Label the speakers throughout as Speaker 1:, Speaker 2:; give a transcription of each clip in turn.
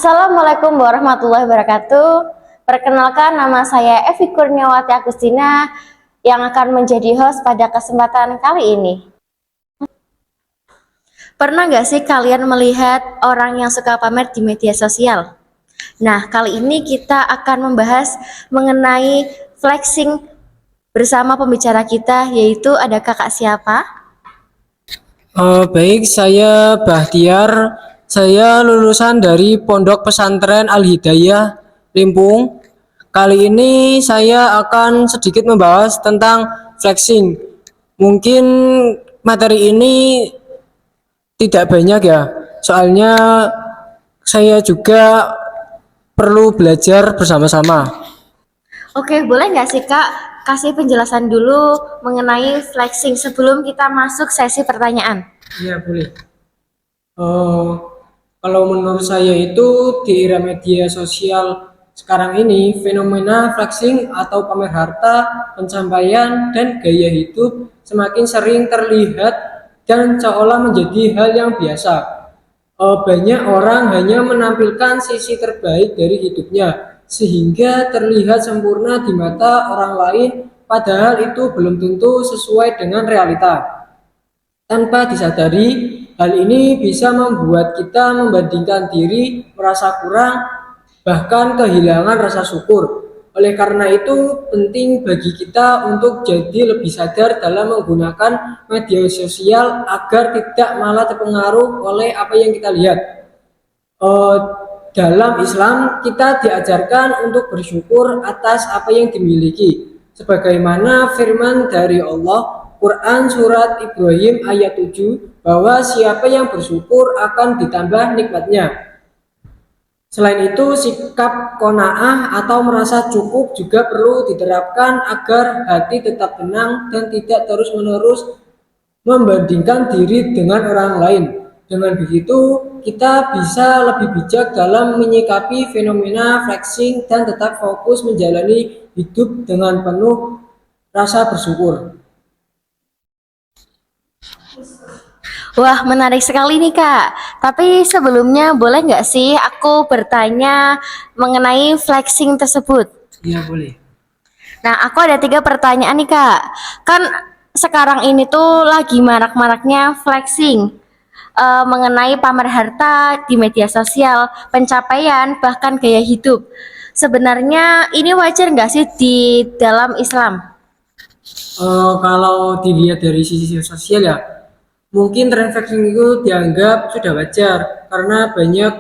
Speaker 1: Assalamualaikum warahmatullahi wabarakatuh. Perkenalkan, nama saya Evi Kurniawati Agustina yang akan menjadi host pada kesempatan kali ini. Pernah nggak sih kalian melihat orang yang suka pamer di media sosial? Nah, kali ini kita akan membahas mengenai flexing bersama pembicara kita, yaitu ada kakak siapa?
Speaker 2: Baik, saya Bahtiar. Saya lulusan dari Pondok Pesantren Al-Hidayah, Limpung. Kali ini saya akan sedikit membahas tentang flexing. Mungkin materi ini tidak banyak ya, soalnya saya juga perlu belajar bersama-sama.
Speaker 1: Oke, boleh nggak sih Kak kasih penjelasan dulu mengenai flexing sebelum kita masuk sesi pertanyaan?
Speaker 2: Iya, boleh. Eh, Kalau menurut saya itu di era media sosial sekarang ini fenomena flexing atau pamer harta, pencapaian dan gaya hidup semakin sering terlihat dan seolah menjadi hal yang biasa. Banyak orang hanya menampilkan sisi terbaik dari hidupnya sehingga terlihat sempurna di mata orang lain, padahal itu belum tentu sesuai dengan realita. Tanpa disadari, hal ini bisa membuat kita membandingkan diri, merasa kurang, bahkan kehilangan rasa syukur. Oleh karena itu, penting bagi kita untuk jadi lebih sadar dalam menggunakan media sosial agar tidak malah terpengaruh oleh apa yang kita lihat. Eh, Dalam Islam, kita diajarkan untuk bersyukur atas apa yang dimiliki. Sebagaimana firman dari Allah, Quran Surat Ibrahim ayat 7, bahwa siapa yang bersyukur akan ditambah nikmatnya. Selain itu, sikap qanaah atau merasa cukup juga perlu diterapkan agar hati tetap tenang dan tidak terus-menerus membandingkan diri dengan orang lain. Dengan begitu, kita bisa lebih bijak dalam menyikapi fenomena flexing dan tetap fokus menjalani hidup dengan penuh rasa bersyukur.
Speaker 1: Wah, menarik sekali nih Kak. Tapi sebelumnya boleh nggak sih aku bertanya mengenai flexing tersebut?
Speaker 2: Iya, boleh.
Speaker 1: Nah, aku ada 3 pertanyaan nih Kak. Kan sekarang ini tuh lagi marak-maraknya flexing mengenai pamer harta di media sosial, pencapaian, bahkan gaya hidup. Sebenarnya ini wajar nggak sih di dalam Islam?
Speaker 2: Kalau dilihat dari sisi sosial ya, mungkin tren flexing itu dianggap sudah wajar karena banyak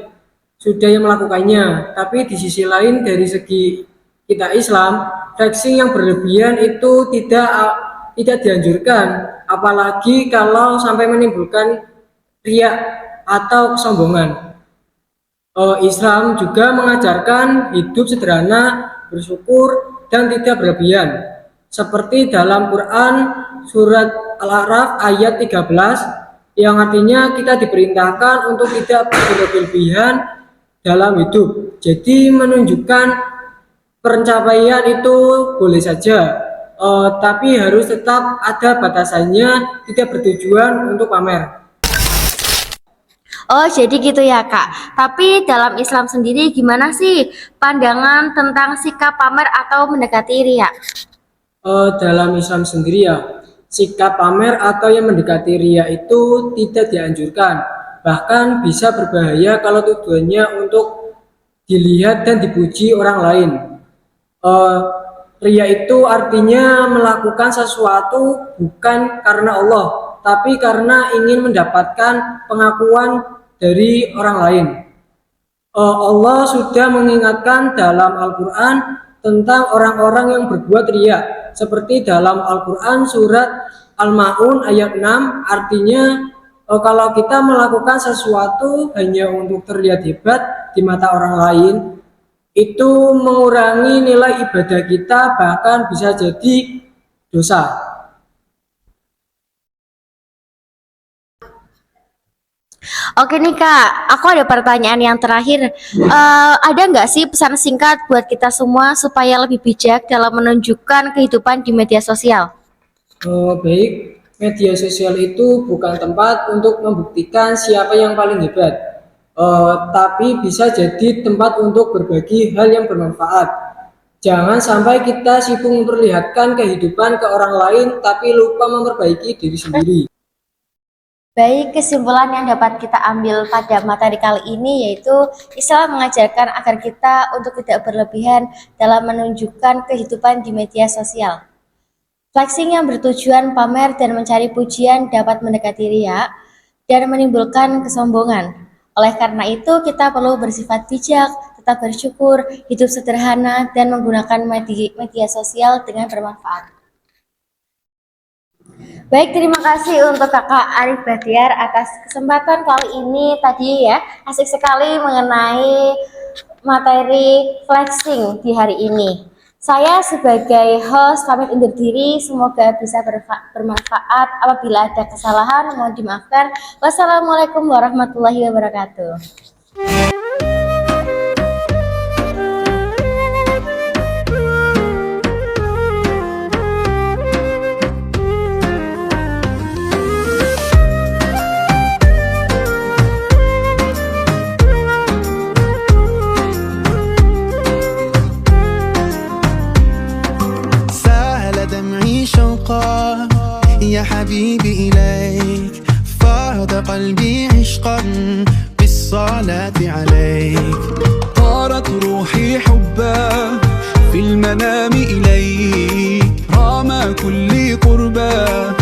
Speaker 2: sudah yang melakukannya. Tapi di sisi lain dari segi kita Islam, flexing yang berlebihan itu tidak dianjurkan, apalagi kalau sampai menimbulkan riak atau kesombongan. Islam juga mengajarkan hidup sederhana, bersyukur, dan tidak berlebihan. Seperti dalam Quran surat Al-A'raf ayat 13 yang artinya kita diperintahkan untuk tidak berlebihan dalam hidup. Jadi menunjukkan pencapaian itu boleh saja, tapi harus tetap ada batasannya, tidak bertujuan untuk pamer.
Speaker 1: Oh, jadi gitu ya, Kak. Tapi dalam Islam sendiri gimana sih pandangan tentang sikap pamer atau mendekati riya?
Speaker 2: Dalam Islam sendiri ya, sikap pamer atau yang mendekati ria itu tidak dianjurkan. Bahkan bisa berbahaya kalau tujuannya untuk dilihat dan dipuji orang lain. Eh, Ria itu artinya melakukan sesuatu bukan karena Allah, tapi karena ingin mendapatkan pengakuan dari orang lain. Allah sudah mengingatkan dalam Al-Quran tentang orang-orang yang berbuat riya. Seperti dalam Al-Quran surat Al-Ma'un ayat 6, artinya kalau kita melakukan sesuatu hanya untuk terlihat hebat di mata orang lain, itu mengurangi nilai ibadah kita, bahkan bisa jadi dosa.
Speaker 1: Oke nih Kak, aku ada pertanyaan yang terakhir. Ada nggak sih pesan singkat buat kita semua supaya lebih bijak dalam menunjukkan kehidupan di media sosial?
Speaker 2: Baik, media sosial itu bukan tempat untuk membuktikan siapa yang paling hebat. tapi bisa jadi tempat untuk berbagi hal yang bermanfaat. Jangan sampai kita sibuk memperlihatkan kehidupan ke orang lain tapi lupa memperbaiki diri sendiri.
Speaker 1: Baik, kesimpulan yang dapat kita ambil pada materi kali ini yaitu Islam mengajarkan agar kita untuk tidak berlebihan dalam menunjukkan kehidupan di media sosial. Flexing yang bertujuan pamer dan mencari pujian dapat mendekati riya dan menimbulkan kesombongan. Oleh karena itu, kita perlu bersifat bijak, tetap bersyukur, hidup sederhana, dan menggunakan media sosial dengan bermanfaat. Baik, terima kasih untuk Kakak Arif Bahtiar atas kesempatan kali ini tadi ya. Asik sekali mengenai materi flexing di hari ini. Saya sebagai host pamit undur diri, semoga bisa bermanfaat. Apabila ada kesalahan, mohon dimaafkan. Wassalamualaikum warahmatullahi wabarakatuh.
Speaker 3: يا حبيبي إليك فاض قلبي عشقا بالصلاة عليك طارت روحي حبا في المنام إليك رام كل قربا